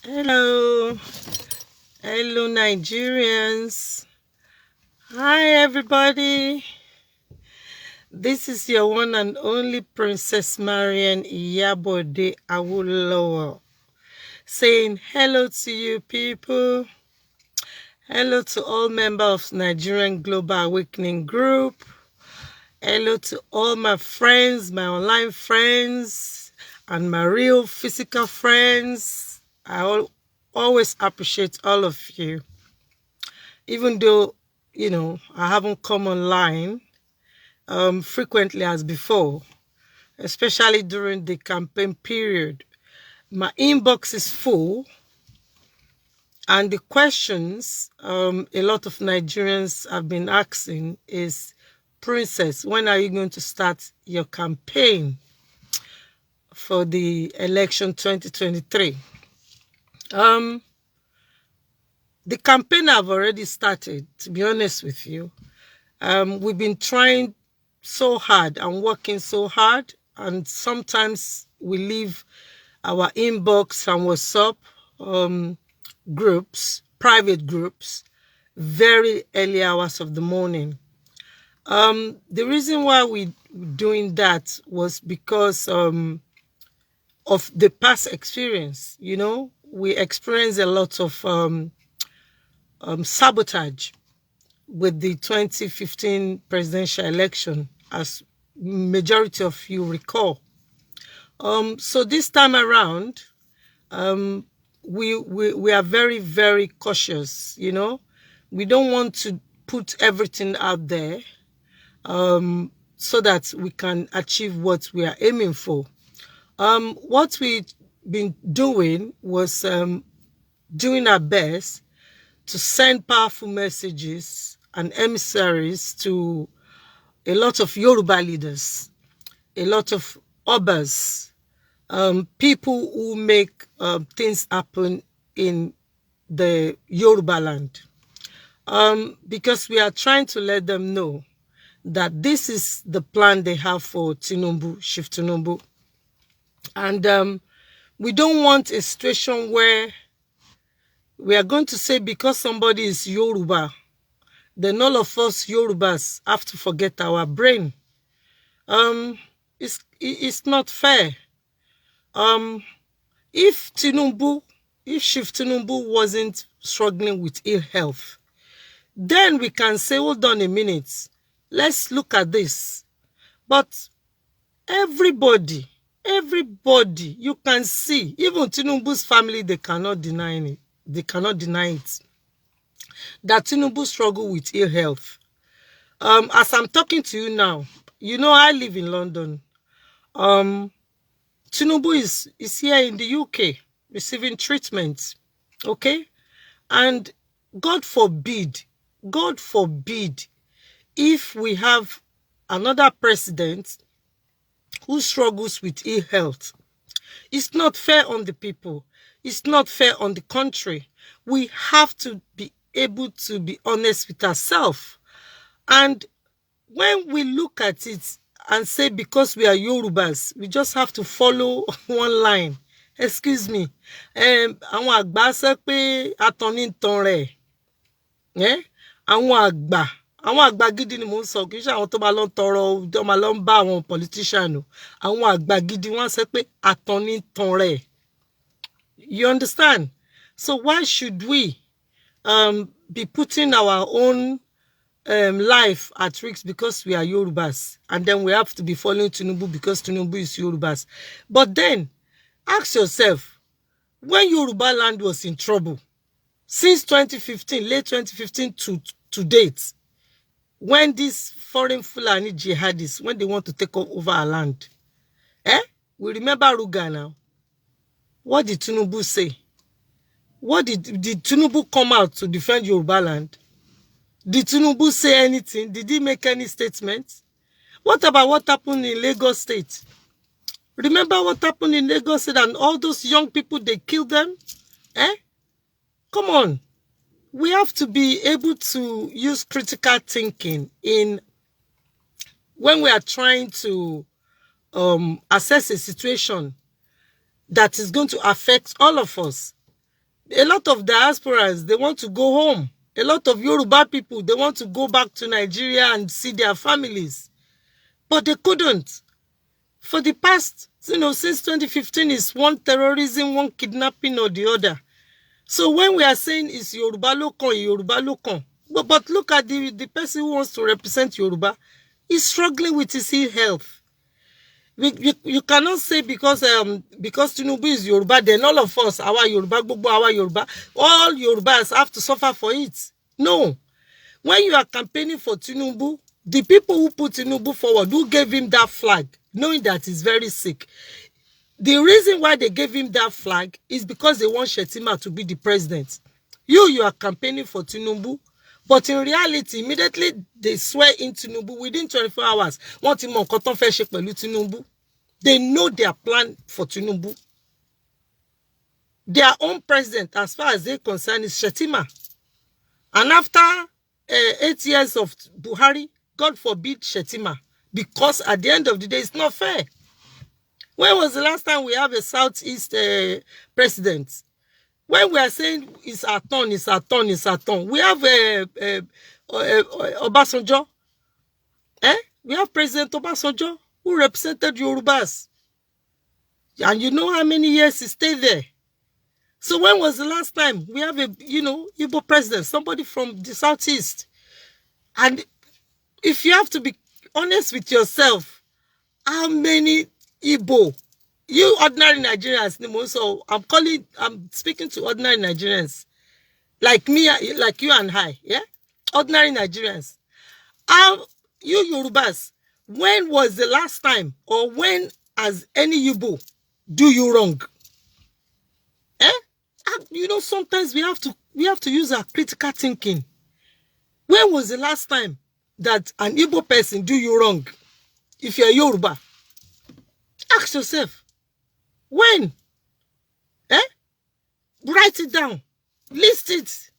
Hello, hello Nigerians. Hi everybody. This is your one and only Princess Mariam Awolowo saying hello to you people. Hello to all members of Nigerian Global Awakening Group. Hello to all my friends, my online friends, and my real physical friends. Always appreciate all of you. Even though, I haven't come online frequently as before, especially during the campaign period. My inbox is full, and the questions a lot of Nigerians have been asking is, Princess, when are you going to start your campaign for the election 2023? The campaign have already started, to be honest with you. We've been trying so hard and working so hard, and sometimes we leave our inbox and WhatsApp groups, private groups, very early hours of the morning. The reason why we doing that was because of the past experience. We experienced a lot of sabotage with the 2015 presidential election, as majority of you recall. So this time around, we are very, very cautious. We don't want to put everything out there so that we can achieve what we are aiming for. What we've been doing was doing our best to send powerful messages and emissaries to a lot of Yoruba leaders, a lot of Obas, people who make things happen in the Yoruba land. Because we are trying to let them know that this is the plan they have for Tinubu, Chief Tinubu. And we don't want a situation where we are going to say because somebody is Yoruba, then all of us Yorubas have to forget our brain. It's not fair. If Chief Tinubu wasn't struggling with ill health, then we can say, hold on a minute, let's look at this. But everybody, you can see, even Tinubu's family, they cannot deny it. They cannot deny it. That Tinubu struggle with ill health. As I'm talking to you now, I live in London. Tinubu is here in the UK receiving treatment. Okay? And God forbid, if we have another president who struggles with ill health. It's not fair on the people. It's not fair on the country. We have to be able to be honest with ourselves. And when we look at it and say because we are Yorubas, we just have to follow one line. Excuse me. Àwọn àgbà sọ pé atọ́ni ń tan rẹ̀. Àwọn àgbà gidi ni mò ń sọ, kì í ṣe àwọn tó máa lọ tọrọ, tó máa lọ bá àwọn politician o. Àwọn àgbà gidi wọ́n sọ pé atọ́ni ń tan rẹ̀. You understand? So why should we be putting our own life at risk because we are Yorubas, and then we have to be following Tinubu because Tinubu is Yorubas? But then, ask yourself, when Yoruba land was in trouble, since 2015, late 2015 to date, when these foreign Fulani jihadists, when they want to take over our land, we remember Ruga now. What did Tinubu say? What did Tinubu come out to defend Yoruba land? Did Tinubu say anything? Did he make any statements? What about what happened in Lagos State? Remember what happened in Lagos State and all those young people, they killed them? Come on. We have to be able to use critical thinking when we are trying to assess a situation that is going to affect all of us. A lot of diasporas, they want to go home. A lot of Yoruba people, they want to go back to Nigeria and see their families. But they couldn't. For the past, since 2015, is one terrorism, one kidnapping or the other. So when we are saying it's Yoruba Lokon, but look at the person who wants to represent Yoruba. He's struggling with his health. You cannot say because Tinubu is Yoruba, then all of us, our Yoruba, all Yorubas have to suffer for it. No. When you are campaigning for Tinubu, the people who put Tinubu forward, who gave him that flag, knowing that he's very sick, the reason why they gave him that flag is because they want Shettima to be the president. You are campaigning for Tinubu, but in reality, immediately they swear in Tinubu within 24 hours. Tinubu. They know their plan for Tinubu. Their own president, as far as they're concerned, is Shettima. And after 8 years of Buhari, God forbid Shettima, because at the end of the day, it's not fair. When was the last time we have a Southeast president? When we are saying it's our turn, we have Obasanjo. We have President Obasanjo who represented Yorubas. And you know how many years he stayed there. So when was the last time we have a, Igbo president, somebody from the Southeast? And if you have to be honest with yourself, how many Igbo, you ordinary Nigerians, so I'm speaking to ordinary Nigerians, like me, like you and I, yeah? Ordinary Nigerians. You Yorubas, when was the last time, or when has any Igbo do you wrong? Sometimes we have to use our critical thinking. When was the last time that an Igbo person do you wrong? If you're Yoruba, ask yourself, when? Write it down, list it,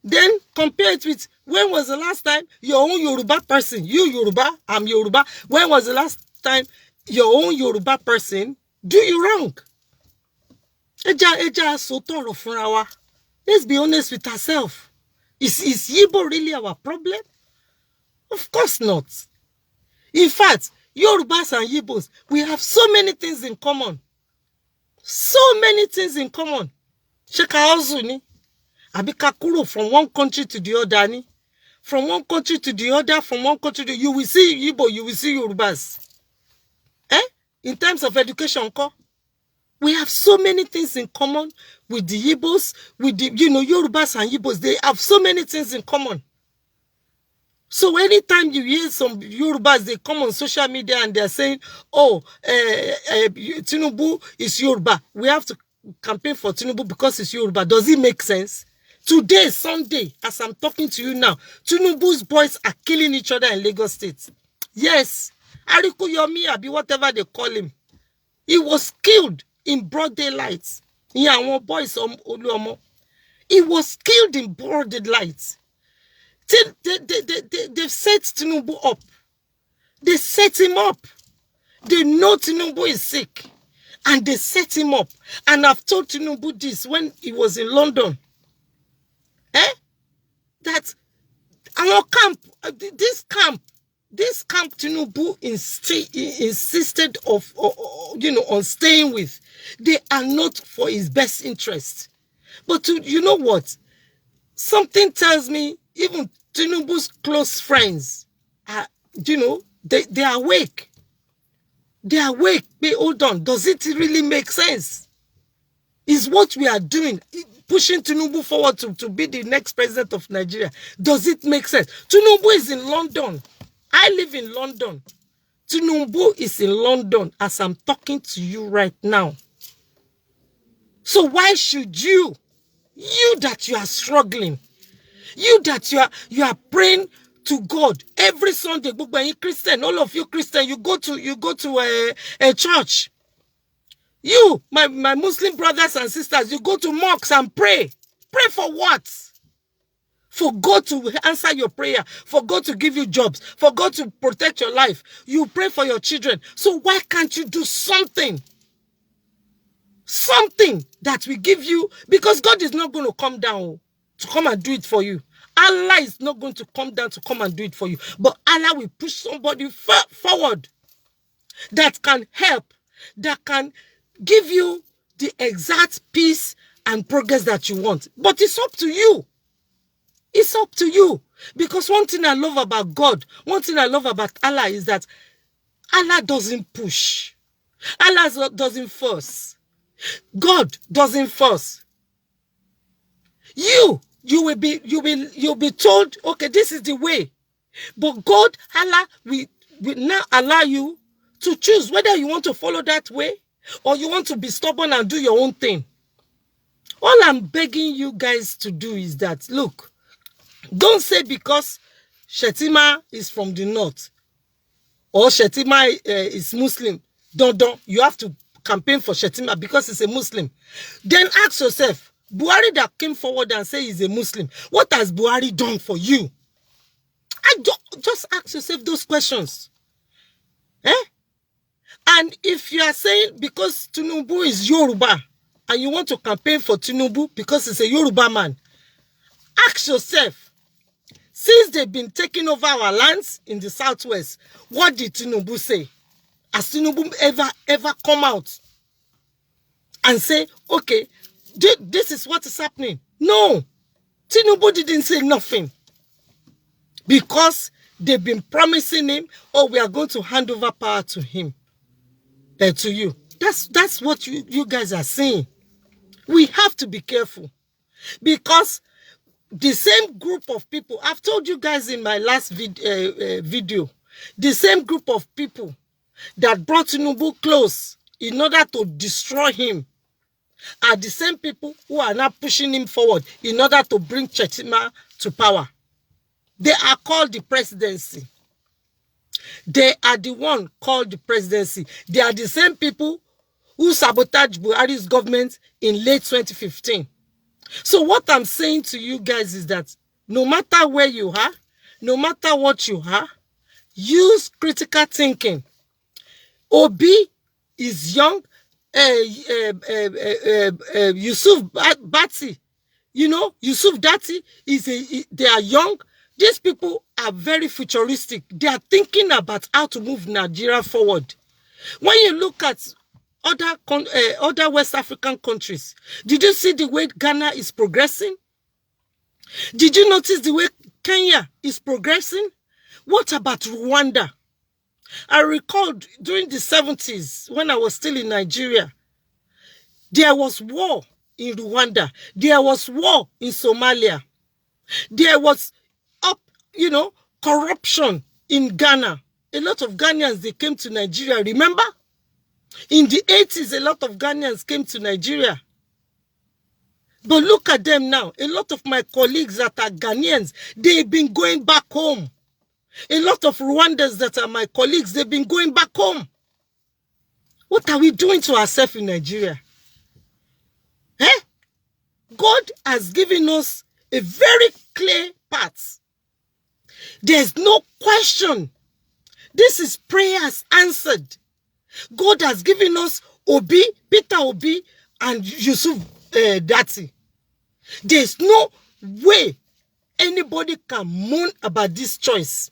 then compare it with when was the last time your own Yoruba person, you Yoruba, I'm Yoruba, when was the last time your own Yoruba person do you wrong? Let's be honest with ourselves. Is Igbo really our problem? Of course not. In fact, Yorubas and Igbos, we have so many things in common. So many things in common. Shekaozuni, Abikakuro from one country to the other. Ni. From one country to the other, from one country to you will see Igbo, you will see Yorubas. In terms of education, we have so many things in common with the Igbos, with the, Yorubas and Igbos. They have so many things in common. So anytime you hear some Yorubas, they come on social media and they're saying, Tinubu is Yoruba. We have to campaign for Tinubu because it's Yoruba. Does it make sense? Today, Sunday, as I'm talking to you now, Tinubu's boys are killing each other in Lagos State. Yes. Ariku Yomi, Abi, whatever they call him. He was killed in broad daylight. Yeah, one boys, he was killed in broad daylight. They've set Tinubu up. They set him up. They know Tinubu is sick. And they set him up. And I've told Tinubu this when he was in London. That our camp, this camp Tinubu insisted on staying with. They are not for his best interest. But you know what? Something tells me even Tinubu's close friends are, they are awake. They are awake. But hold on. Does it really make sense? Is what we are doing, pushing Tinubu forward to be the next president of Nigeria, does it make sense? Tinubu is in London. I live in London. Tinubu is in London as I'm talking to you right now. So why should you that you are struggling, you that you are praying to God every Sunday, Christian, all of you Christian, you go to a church. You, my Muslim brothers and sisters, you go to mosques and pray. Pray for what? For God to answer your prayer, for God to give you jobs, for God to protect your life. You pray for your children. So why can't you do something? something that will give you, because God is not going to come down to come and do it for you. Allah is not going to come down to come and do it for you. But Allah will push somebody forward that can help, that can give you the exact peace and progress that you want. But it's up to you. It's up to you. Because one thing I love about God, one thing I love about Allah is that Allah doesn't push. Allah doesn't force. God doesn't force. You'll be told, okay, this is the way. But God, Allah, will now allow you to choose whether you want to follow that way or you want to be stubborn and do your own thing. All I'm begging you guys to do is that, look, don't say because Shetima is from the north or Shetima is Muslim, don't, you have to campaign for Shetima because he's a Muslim. Then ask yourself, Buhari that came forward and say he's a Muslim, what has Buhari done for you? Just ask yourself those questions. And if you are saying because Tinubu is Yoruba and you want to campaign for Tinubu because he's a Yoruba man, ask yourself, since they've been taking over our lands in the southwest, what did Tinubu say? Has Tinubu ever come out and say, okay, this is what is happening? No, Tinubu didn't say nothing. Because they've been promising him, oh, we are going to hand over power to him, to you. That's what you guys are saying. We have to be careful. Because the same group of people, I've told you guys in my last video, the same group of people that brought Tinubu close in order to destroy him are the same people who are now pushing him forward in order to bring Chetima to power. They are called the presidency. They are the one called the presidency. They are the same people who sabotaged Buhari's government in late 2015. So what I'm saying to you guys is that no matter where you are, no matter what you are, use critical thinking. Obi is young. Yusuf Bati, Yusuf Dati they are young. These people are very futuristic. They are thinking about how to move Nigeria forward. When you look at other West African countries, did you see the way Ghana is progressing? Did you notice the way Kenya is progressing? What about Rwanda? I recalled during the 70s, when I was still in Nigeria, there was war in Rwanda. There was war in Somalia. There was corruption in Ghana. A lot of Ghanaians, they came to Nigeria. Remember? In the 80s, a lot of Ghanaians came to Nigeria. But look at them now. A lot of my colleagues that are Ghanaians, they've been going back home. A lot of Rwandans that are my colleagues, they've been going back home. What are we doing to ourselves in Nigeria? God has given us a very clear path. There's no question. This is prayers answered. God has given us Obi, Peter Obi, and Yusuf Dati. There's no way anybody can moan about this choice.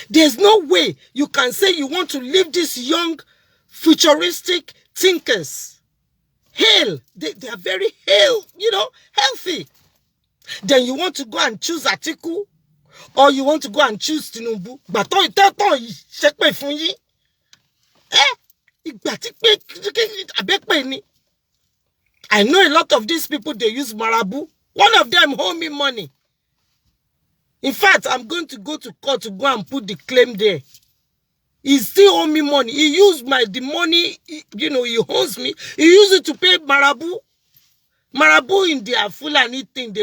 There's no way you can say you want to leave these young, futuristic thinkers. Hell, they are very healthy. Then you want to go and choose Atiku, or you want to go and choose Tinubu. I know a lot of these people, they use Marabu. One of them owe me money. In fact, I'm going to go to court to go and put the claim there. He still owe me money. He used the money, he owes me. He used it to pay Marabu. Marabu in their Fulani thing,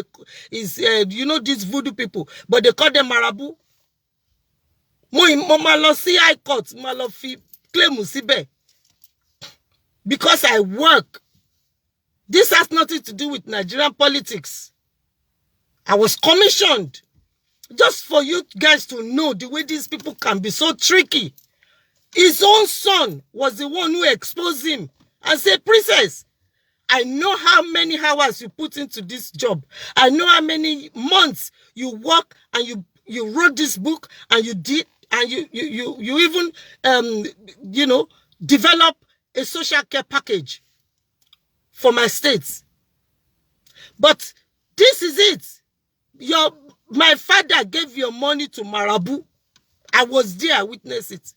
these voodoo people, but they call them Marabu. I court, claim musibe. Because I work. This has nothing to do with Nigerian politics. I was commissioned. Just for you guys to know the way these people can be so tricky. His own son was the one who exposed him and said, Princess, I know how many hours you put into this job. I know how many months you work and you wrote this book and you did and you even develop a social care package for my states. But this is it. My father gave your money to Marabu. I was there, I witnessed it.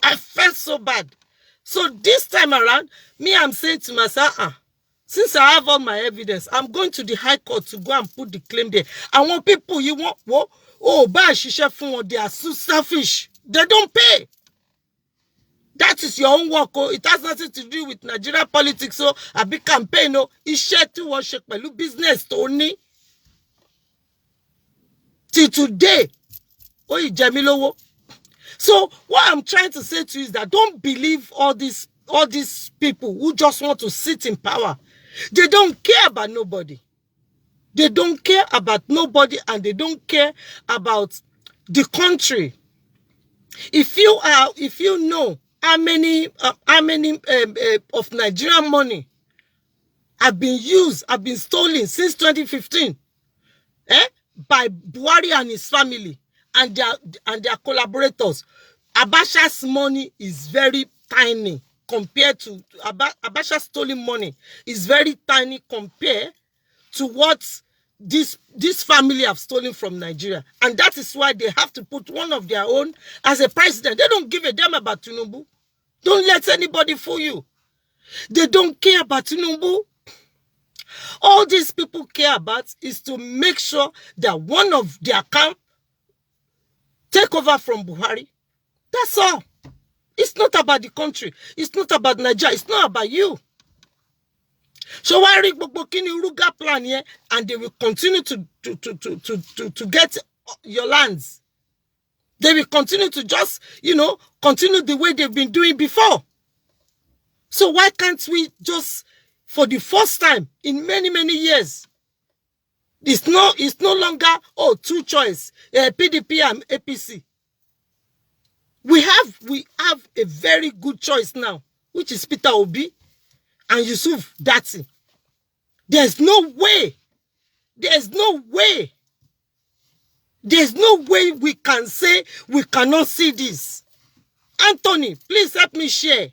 I felt so bad. So this time around, I'm saying to myself, since I have all my evidence, I'm going to the High Court to go and put the claim there. I want people you want, they are so selfish. They don't pay. That is your own work. It has nothing to do with Nigeria politics. So a big campaign. It's share to worship business only. Till today. So what I'm trying to say to you is that don't believe all these people who just want to sit in power. They don't care about nobody. They don't care about nobody, and they don't care about the country. If you know how many of Nigerian money have been stolen since 2015, by Buhari and his family and their collaborators. Abacha's money is very tiny compared to Abacha's stolen money is very tiny compared to what this family have stolen from Nigeria. And that is why they have to put one of their own as a president. They don't give a damn about Tinubu. Don't let anybody fool you. They don't care about Tinubu. All these people care about is to make sure that one of their camp take over from Buhari. That's all. It's not about the country. It's not about Nigeria. It's not about you. So why Ruga plan here, and they will continue to get your lands. They will continue to just, continue the way they've been doing before. So why can't we just, for the first time in many, many years, it's no longer, two choice, PDP and APC. We have a very good choice now, which is Peter Obi and Yusuf Dati. There's no way we can say we cannot see this. Anthony, please help me share.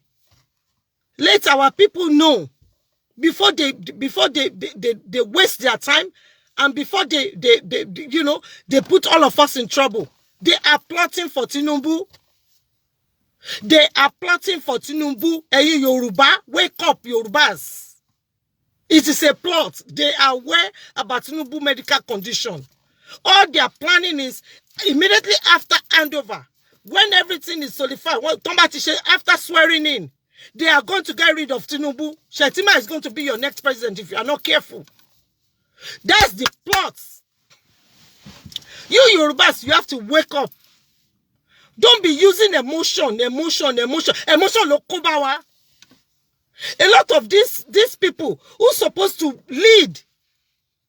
Let our people know before they waste their time, and before they put all of us in trouble. They are plotting for Tinubu. They are plotting for Tinubu. Hey, Yoruba, wake up, Yorubas. It is a plot. They are aware about Tinubu medical condition. All they are planning is immediately after handover, when everything is solidified, after swearing in, they are going to get rid of Tinubu. Shetima is going to be your next president if you are not careful. That's the plot. You Yorubas, you have to wake up. Don't be using emotion. Lokobawa. A lot of these people who are supposed to lead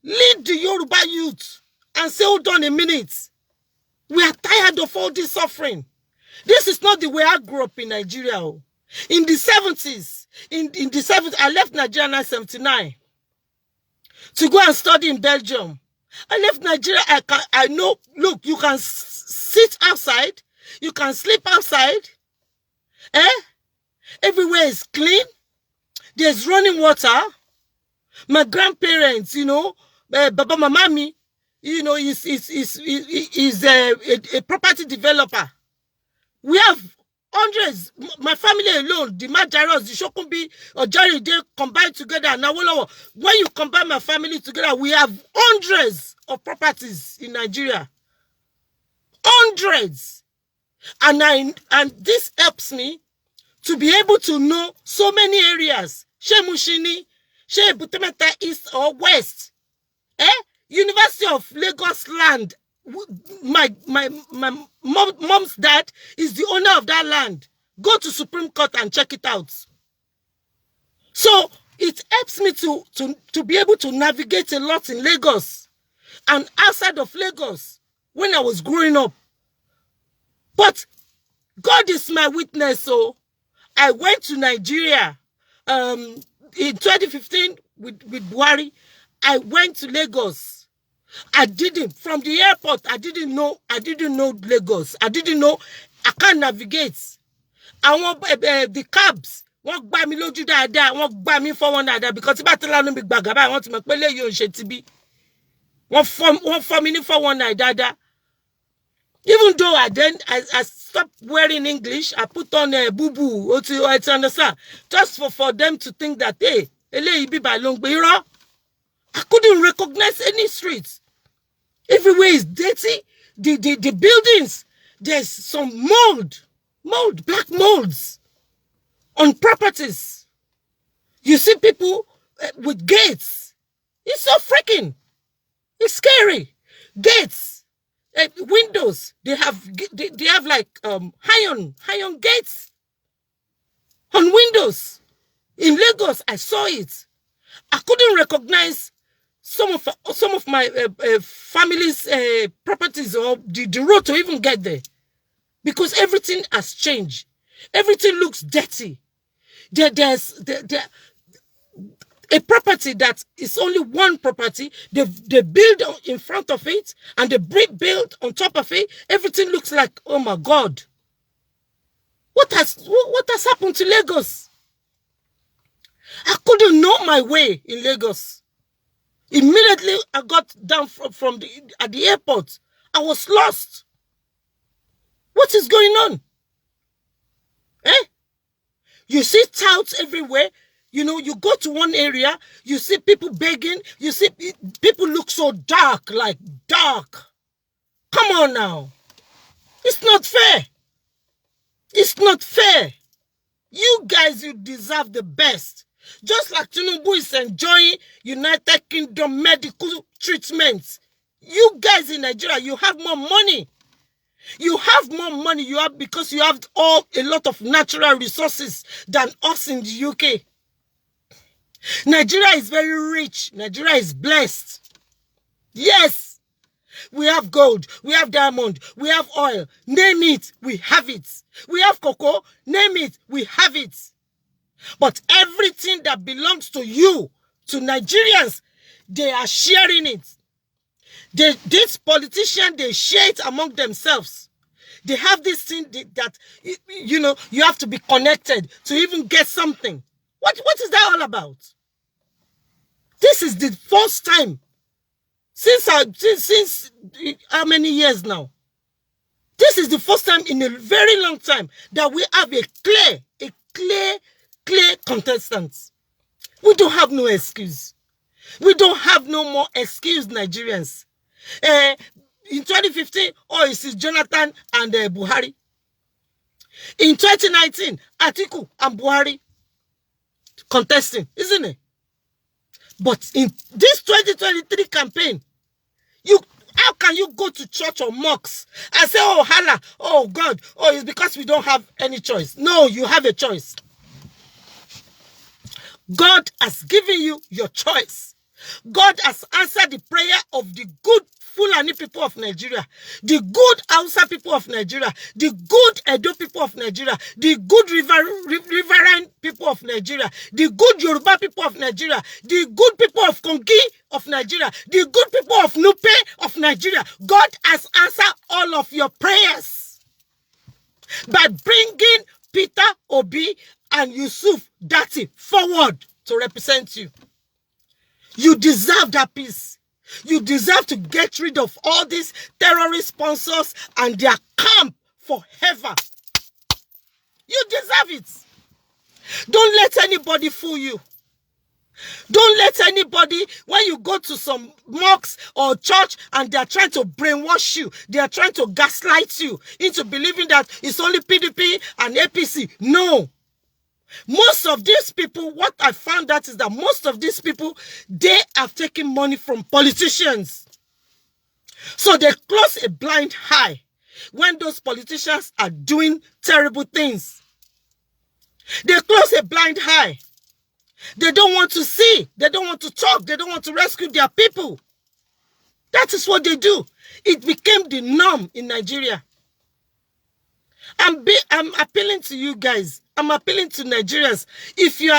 the Yoruba youth and say, hold on a minute. We are tired of all this suffering. This is not the way I grew up in Nigeria. In the 70s, I left Nigeria in 1979 to go and study in Belgium. I left Nigeria. I know, look, you can sit outside. You can sleep outside. Everywhere is clean. There's running water. My grandparents, Baba Mamami, is a property developer. We have hundreds. My family alone, the Majaros, the Shokumbi, or Jerry, they combined together. Now, when you combine my family together, we have hundreds of properties in Nigeria. Hundreds. And this helps me to be able to know so many areas. She Mushini, She Butemeta East or West. University of Lagos land. My mom's dad is the owner of that land. Go to Supreme Court and check it out. So it helps me to be able to navigate a lot in Lagos and outside of Lagos when I was growing up. But God is my witness. So I went to Nigeria in 2015 with Buhari, I went to Lagos. From the airport, I didn't know Lagos. I didn't know, I can't navigate. The cabs, wọ́n gbá mi lójú dáadáa, wọ́n gbá mi fọ́ wọn dáadáa, because tí bá ti lánàá mi gbàgà báyìí, wọ́n ti mọ̀ pé léyìí ò ń ṣe tibí. Wọ́n fọ́ mi ní 419 dáadáa. Even though I stopped wearing English, I put on a boo-boo, to understand, just for them to think that, hey, eléyìí bíbá ló ń gbé irọ́. I couldn't recognize any streets. Everywhere is dirty. The buildings, there's some mold, black molds on properties. You see people with gates. It's so freaking. It's scary. Gates, windows. They have like iron gates on windows. In Lagos, I saw it. I couldn't recognize some of my family's properties or the road to even get there, because everything has changed. Everything looks dirty. There's a property that is only one property. They build in front of it and they build on top of it. Everything looks like, oh my God, what has happened to Lagos? I couldn't know my way in Lagos. Immediately I got down at the airport. I was lost. What is going on? You see touts everywhere. You know, you go to one area, you see people begging, you see people look so dark, like dark. Come on now. It's not fair. It's not fair. You guys, you deserve the best. Just like Tinubu is enjoying United Kingdom medical treatment. You guys in Nigeria, you have more money. You have more money because you have a lot of natural resources than us in the UK. Nigeria is very rich. Nigeria is blessed. Yes. We have gold. We have diamond. We have oil. Name it. We have it. We have cocoa. Name it. We have it. But everything that belongs to you, to Nigerians, they are sharing it. These politicians, they share it among themselves. They have this thing that, you know, you have to be connected to even get something. What is that all about? This is the first time since how many years now? This is the first time in a very long time that we have a clear contestant. We don't have no excuse. We don't have no more excuse, Nigerians. In 2015, it's Jonathan and Buhari. In 2019, Atiku and Buhari contesting, isn't it? But in this 2023 campaign, how can you go to church or mosques and say, oh, Allah, oh, God, oh, it's because we don't have any choice? No, you have a choice. God has given you your choice. God has answered the prayer of the good Fulani people of Nigeria, the good Hausa people of Nigeria, the good Edo people of Nigeria, the good riverine people of Nigeria, the good Yoruba people of Nigeria, the good people of Kongi of Nigeria, the good people of Nupe of Nigeria. God has answered all of your prayers by bringing Peter Obi and Yusuf Dati forward to represent you. You deserve that peace. You deserve to get rid of all these terrorist sponsors and their camp forever. You deserve it. Don't let anybody fool you. Don't let anybody, when you go to some mosques or church and they are trying to brainwash you, they are trying to gaslight you into believing that it's only PDP and APC. No. Most of these people, what I found out is that most of these people, they have taken money from politicians. So they close a blind eye when those politicians are doing terrible things. They close a blind eye. They don't want to see. They don't want to talk. They don't want to rescue their people. That is what they do. It became the norm in Nigeria. I'm appealing to you guys. I'm appealing to Nigerians. If you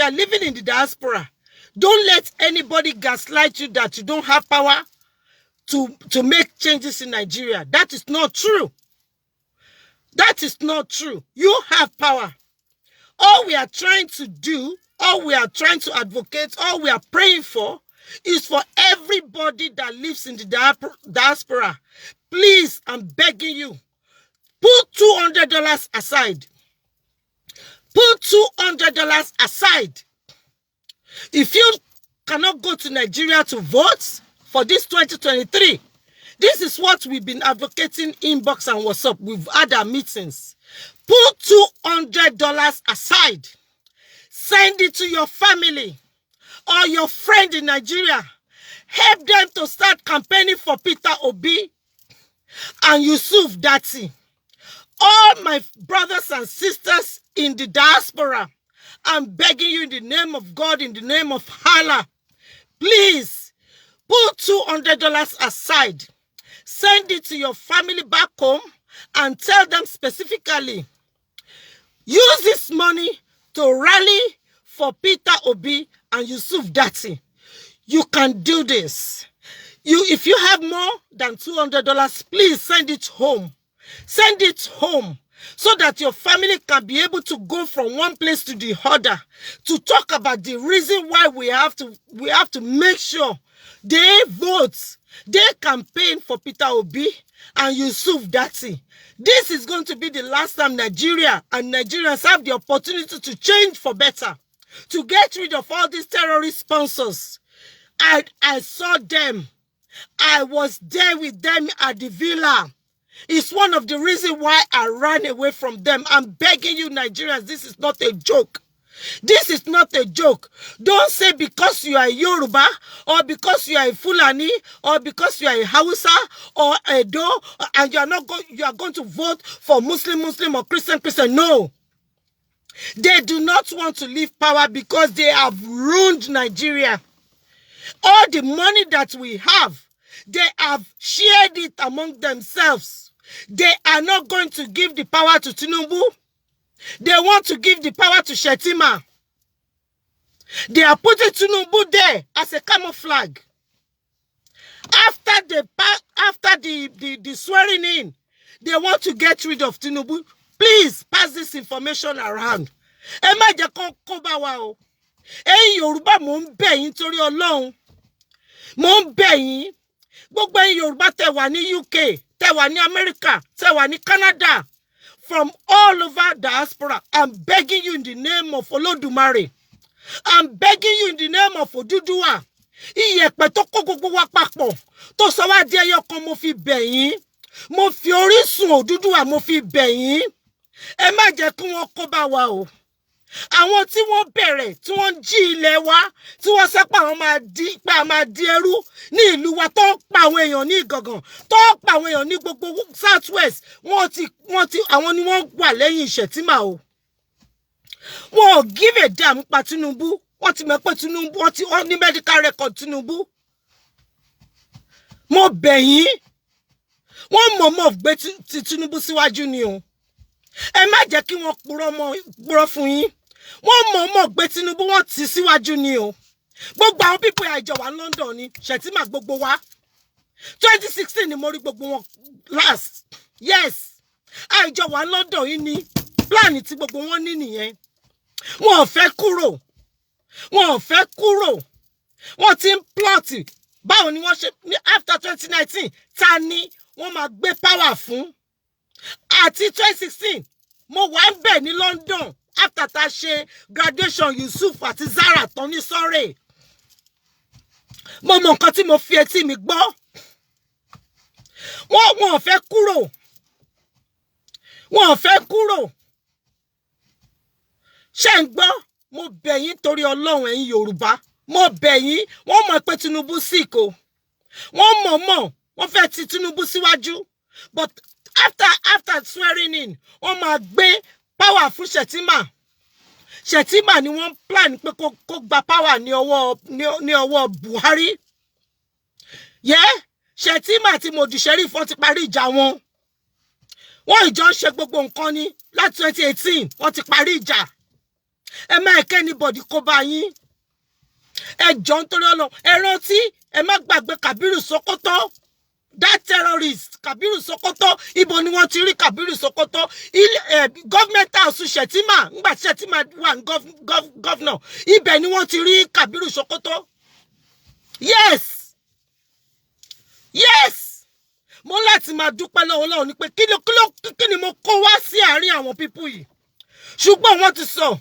are living in the diaspora, Don't let anybody gaslight you that you don't have power to make changes in Nigeria. That is not true. That is not true. You have power. All we are trying to do, all we are trying to advocate, all we are praying for is for everybody that lives in the diaspora. Please, I'm begging you, put $200 aside. Put $200 aside. If you cannot go to Nigeria to vote for this 2023, this is what we've been advocating inbox and WhatsApp. We've had our meetings. Put $200 aside. Send it to your family or your friend in Nigeria. Help them to start campaigning for Peter Obi and Yusuf Dati. All my brothers and sisters in the diaspora, I'm begging you in the name of God, in the name of Allah, please put $200 aside. Send it to your family back home and tell them specifically, use this money to rally for Peter Obi and Yusuf Dati. You can do this. If you have more than $200, please send it home. Send it home so that your family can be able to go from one place to the other to talk about the reason why we have to make sure they vote, they campaign for Peter Obi and Yusuf Dati. This is going to be the last time Nigeria and Nigerians have the opportunity to change for better, to get rid of all these terrorist sponsors. I saw them. I was there with them at the villa. It's one of the reasons why I ran away from them. I'm begging you, Nigerians, this is not a joke. This is not a joke. Don't say because you are a Yoruba or because you are a Fulani or because you are a Hausa or a Do and you are going to vote for Muslim or Christian. No. They do not want to leave power because they have ruined Nigeria. All the money that we have, they have shared it among themselves. They are not going to give the power to Tinubu. They want to give the power to Shetima. They are putting Tinubu there as a camouflage. After the swearing in, they want to get rid of Tinubu. Please pass this information around. Ẹ má jẹ́ kó kó bá wa o. Ẹ̀yin Yorùbá, mo ń bẹ̀ yín torí Ọlọ́run. Mo ń bẹ̀ yín. Gbogbo ẹ̀yin Yorùbá tẹ́ wà ní UK, tẹ́ wà ní America, tẹ́ wà ní Canada, from all over diaspora, I'm begging you in the name of Olódùmarè. I'm begging you in the name of Odùduwà. Iyẹ̀pẹ̀ tó kó gbogbo wa papọ̀, tó sọ wá di ẹyọ kan, mo fi bẹ̀ yín. Mo fi orísun Odùduwà, mo fi bẹ̀ yín. Ẹ má jẹ́ kí wọ́n kó bá wa o. Àwọn tí wọ́n bẹ̀rẹ̀, tí wọ́n jí ilẹ̀ wa, tí wọ́n sọ pé àwọn máa di ẹrú ní ìlú wa, tó ń pa àwọn èèyàn ní Ìgàngàn, tó ń pa àwọn èèyàn ní gbogbo South West, àwọn ni wọ́n wà lẹ́yìn Shettima o. Wọ́n ò give a damn pa Tinubu. Wọ́n ti mọ̀ pé Tinubu, wọ́n ní medical record Tinubu. Mo bẹ̀ yín. Wọ́n mọ̀ọ́mọ̀ gbé ti Tinubu síwájú ni o. Ẹ má jẹ́ kí wọ́n purọ́ fún yín. Wọ́n mọ̀ọ́mọ̀ gbé Tinubu, wọ́n tì síwájú ni o. Gbogbo àwọn people àìjọ wà London ni Shettima gbogbo wa. 2016 ni mo rí gbogbo wọn last. Yes. Àìjọ wà London yìí ni plan tí gbogbo wọn ní nìyẹn. Wọn ò fẹ́ kúrò. Wọn ò fẹ́ kúrò. Wọ́n ti ń plot. Báwo ni wọ́n ṣe after 2019 ta ni wọ́n máa gbé power fún? Àti 2016 mo wà ń bẹ̀ ní London after ta ṣe graduation Yusuf àti Zara tán ní Surrey. Mo mọ nǹkan tí mo fi etí mi gbọ́. Wọ́n ò fẹ́ kúrò. Wọ́n ò fẹ́ kúrò. Ṣé ń gbọ́? Mo bẹ̀ yín torí Ọlọ́run ẹ̀yin Yorùbá. Mo bẹ̀ yín. Wọ́n mọ̀ pé Tinubu sick o. Wọ́n mọ̀. Wọ́n fẹ́ ti Tinubu síwájú. But after swearing in, wọ́n máa gbé power fún Shettima. Shettima ni wọ́n plan pé kó gba power ní ọwọ́ Buhari. Yeah? Shettima àti Modi Sheriff wọ́n ti parí ìjà wọn. Wọ́n ìjọ ń ṣe gbogbo nǹkan ni láti 2018 wọ́n ti parí ìjà. Ẹ má ẹ̀kẹ́ anybody kó bá yín. John Tololo, Eroti, Emma Bagbe Kabiru Sokoto, that terrorist, Kabiru Sokoto, Ibo ni wọ́n ti rí Kabiru Sokoto, government house Shetima, ngba Shetima one governor, ibẹ̀ ni wọ́n ti rí Kabiru Sokoto. Yes. Yes. Mo láti máa dúpẹ́ lọ́wọ́ Ọlọ́run ní pé kí ni mo kó wá sí àárín àwọn people yìí. Ṣùgbọ́n wọ́n ti sọ,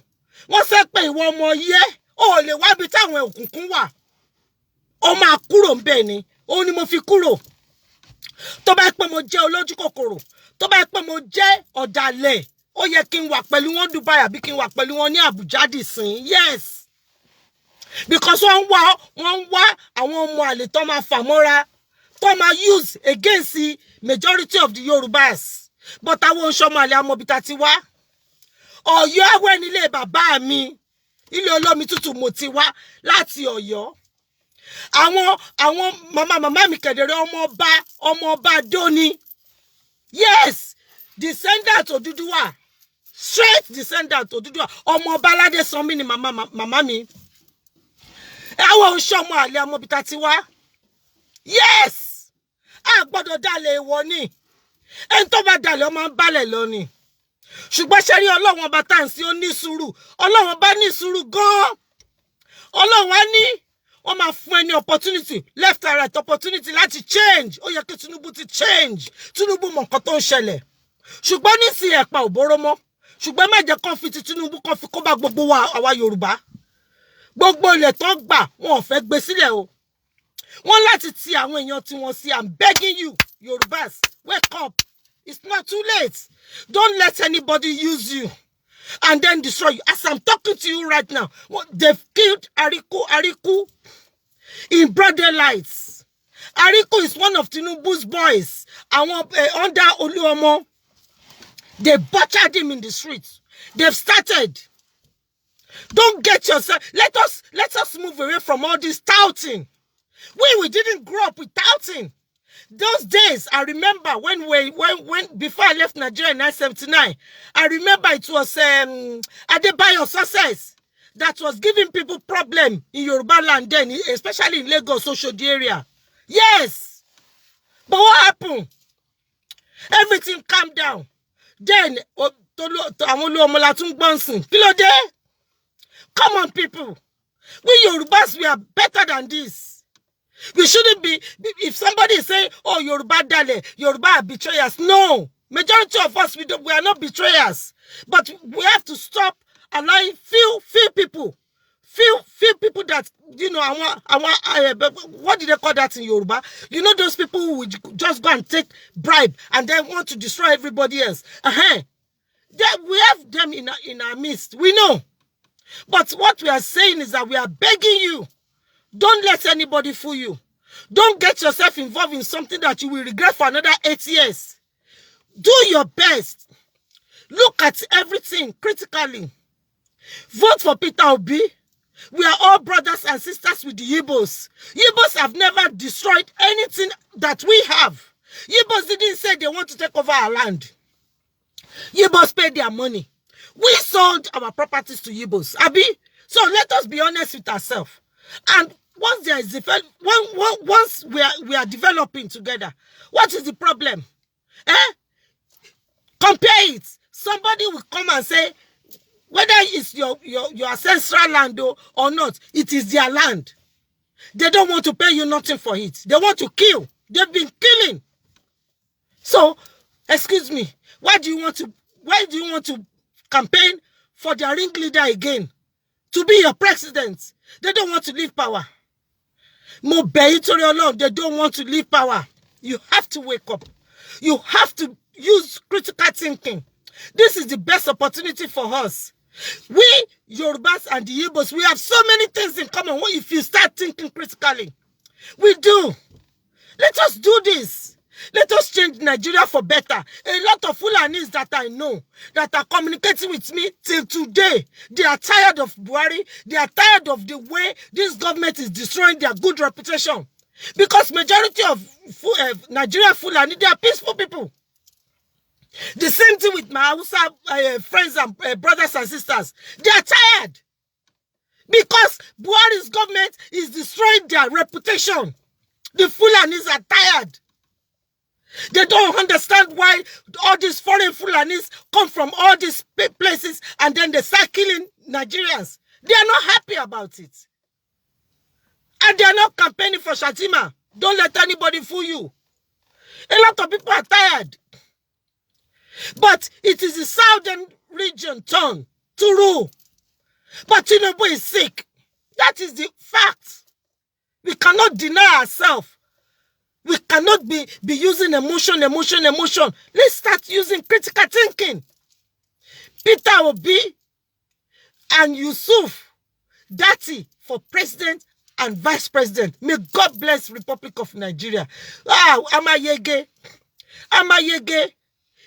wọ́n sọ pé ìwọ ọmọ yẹ, ó lè wá bí táwọn òkùnkùn wà. Ó máa kúrò ńbẹ̀ ni, ó ní mo fi kúrò. Tó bá pé mo jẹ́ olójú kòkòrò, tó bá pé mo jẹ́ ọ̀dàlẹ̀, ó yẹ kí n wà pẹ̀lú wọn Dubai àbí kí n wà pẹ̀lú wọn ní Abuja dìsín. Yes. Because wọ́n wá àwọn ọmọ àlè tó máa fà mọ́ra, tó máa use against the majority of the Yorubas. But àwọn ọmọ àlè amọ̀bìtà ti wá. Ọ̀yọ́ awẹ́ nílé bàbá mi, ilé olómi tútù mo ti wá láti Ọ̀yọ́. Àwọn màmá mi kedere ọmọ ọba Doni. Yes, descendant Odùduwà. Straight descendant Odùduwà. Ọmọ ọba Aládé Sanmi ni màmá mi. Àwọn ọmọ àlè amọ̀bìtà ti wá. Yes. A gbọ́dọ̀ dalẹ̀ èèwọ̀ ni. Ẹni tó bá dalẹ̀ ó máa ń balẹ̀ lọ ni. Ṣùgbọ́n ṣe rí Ọlọ́run ọba tá à ń sí ó ní sùúrù. Ọlọ́run ọba ní sùúrù gan-an. Ọlọ́run á ní wọ́n máa fún ẹni opportunity, left and right opportunity láti change. Ó yẹ kí Tinubu ti change. Tinubu mọ nǹkan tó ń ṣẹlẹ̀. Ṣùgbọ́n nísìnyí ẹ̀pà ò bóró mọ́. Ṣùgbọ́n má jẹ́ kán fi ti Tinubu kán fi kó bá gbogbo wa àwa Yorùbá. Gbogbo ilẹ̀ tó gbà wọn ò fẹ́ gbé sílẹ̀ o. Wọ́n láti ti àwọn èèyàn tí wọ́n sí. I'm begging you, Yorùbás, wake up. It's not too late. Don't let anybody use you and then destroy you. As I'm talking to you right now, they've killed Ariku in broad daylight. Ariku is one of Tinubu's boys. Under Oluomo, they butchered him in the streets. They've started. Don't get yourself. Let us move away from all this touting. We didn't grow up with touting. Those days, I remember when before I left Nigeria in 1979, I remember it was Adebayo Success that was giving people problem in Yoruba land then, especially in Lagos, Oshodi area. Yes. But what happened? Everything calmed down. Then, come on, people. We Yorubas, we are better than this. We shouldn't be, if somebody is saying, oh, Yoruba Dale, Yoruba are betrayers. No. Majority of us, we are not betrayers. But we have to stop allowing few people that, you know, what do they call that in Yoruba? You know, those people who would just go and take bribe and then want to destroy everybody else. We have them in our midst. We know. But what we are saying is that we are begging you, don't let anybody fool you. Don't get yourself involved in something that you will regret for another 8 years. Do your best. Look at everything critically. Vote for Peter Obi. We are all brothers and sisters with the Igbos. Igbos have never destroyed anything that we have. Igbos didn't say they want to take over our land. Igbos paid their money. We sold our properties to Igbos. Abi? So let us be honest with ourselves. And once there is once we are developing together, what is the problem? Compare it. Somebody will come and say, whether it's your ancestral land or not, it is their land. They don't want to pay you nothing for it. They want to kill. They've been killing. So, excuse me, why do you want to campaign for their ringleader again? To be your president. They don't want to leave power. Mo bẹ̀ yín torí Ọlọ́run, they don't want to leave power. You have to wake up. You have to use critical thinking. This is the best opportunity for us. We, Yorubas and the Igbos, we have so many things in common if you start thinking critically. We do. Let us do this. Let us change Nigeria for better. A lot of Fulanis that I know that are communicating with me till today, they are tired of Buhari. They are tired of the way this government is destroying their good reputation. Because majority of Nigeria Fulani, they are peaceful people. The same thing with my Hausa friends and brothers and sisters. They are tired. Because Buhari's government is destroying their reputation. The Fulanis are tired. They don't understand why all these foreign Fulanis come from all these places and then they start killing Nigerians. They are not happy about it. And they are not campaigning for Shatima. Don't let anybody fool you. A lot of people are tired. But it is the southern region turn to rule. But Tinubu is sick. That is the fact. We cannot deny ourselves. We cannot be using emotion. Let's start using critical thinking. Peter Obi and Yusuf Dati for president and vice president. May God bless Republic of Nigeria. Amayege.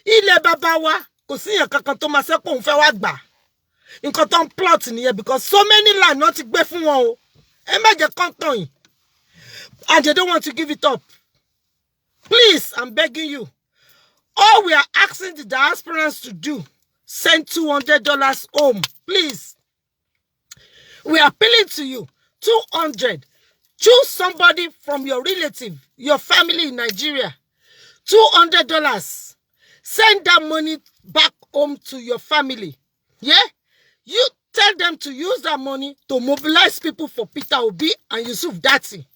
Ile baba wa. Kò sí yan kankan tó máa ṣe pé òun fẹ́ wá gbà. Nǹkan tó ń plot nìyẹn because so many land not ti gbé fún wọn o. Ẹ má jẹ́ kán tàn yín. And they don't want to give it up. Please, I'm begging you. All we are asking the diasporans to do, send $200 home. Please. We are appealing to you. 200. Choose somebody from your relative, your family in Nigeria. $200. Send that money back home to your family. Yeah? You tell them to use that money to mobilize people for Peter Obi and Yusuf Dati.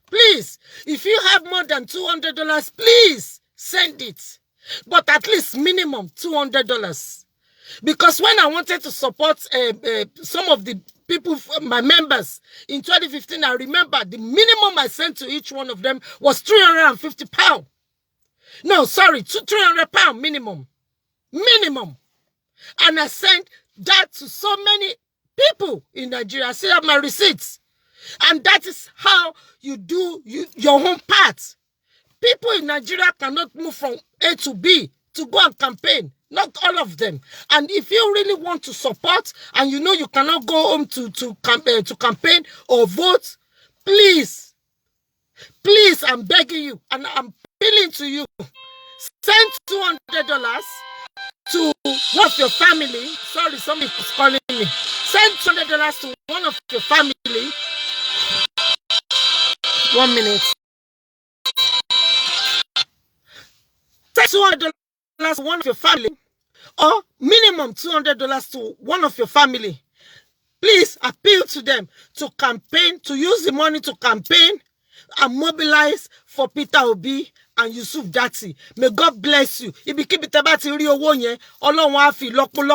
Please, if you have more than $200, please send it. But at least minimum $200. Because when I wanted to support some of the people, my members, in 2015, I remember the minimum I sent to each one of them was £350. No, sorry, £300 minimum. Minimum. And I sent that to so many people in Nigeria. I still have my receipts. And that is how you do your own part. People in Nigeria cannot move from A to B to go and campaign. Not all of them. And if you really want to support and you know you cannot go home to campaign or vote, please, I'm begging you and I'm appealing to you. Send $200 to one of your family. Sorry, somebody is calling me. Send $200 to one of your family. 1 minute. Send $200 to one of your family, or minimum $200 to one of your family. Please appeal to them to campaign, to use the money to campaign and mobilize for Peter Obi and Yusuf Dati. May God bless you. If you keep it about rí owó yẹn, Ọlọ́run á fi lọ́pọ̀.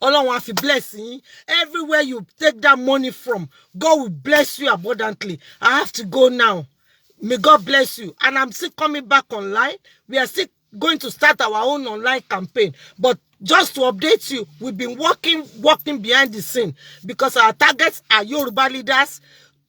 Ọlọ́run á fi bless yín. Everywhere you take that money from, God will bless you abundantly. I have to go now. May God bless you. And I'm still coming back online. We are still going to start our own online campaign. But just to update you, we've been working behind the scene because our targets are Yoruba leaders,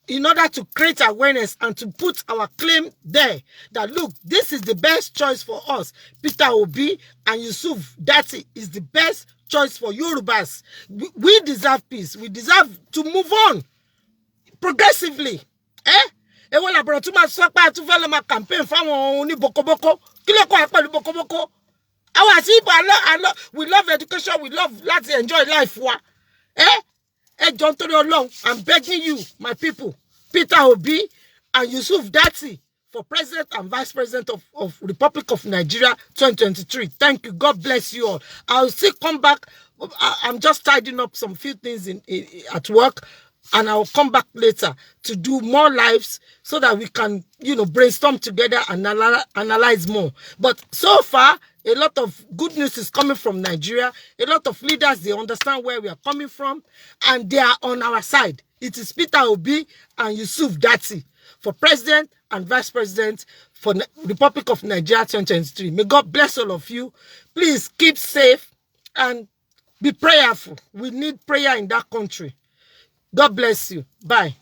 in order to create awareness and to put our claim there that, look, this is the best choice for us. Peter Obi and Yusuf Dati is the best choice for Yorubas. We deserve peace. We deserve to move on progressively. Ewo la bro tún máa sọ pé a tún fẹ́ lọ máa campaign fáwọn oní bokoboko. Kí ló kàn pẹ̀lú bokoboko? Our people, we love education. We love láti enjoy life wa. John Long, I'm begging you, my people, Peter Obi and Yusuf Dati for President and Vice President of Republic of Nigeria 2023. Thank you. God bless you all. I'll still come back. I'm just tidying up some few things at work, and I'll come back later to do more lives so that we can, brainstorm together and analyze more. But so far, a lot of good news is coming from Nigeria. A lot of leaders, they understand where we are coming from, and they are on our side. It is Peter Obi and Yusuf Dati for President and Vice President for the Republic of Nigeria 2023. May God bless all of you. Please keep safe and be prayerful. We need prayer in that country. God bless you. Bye.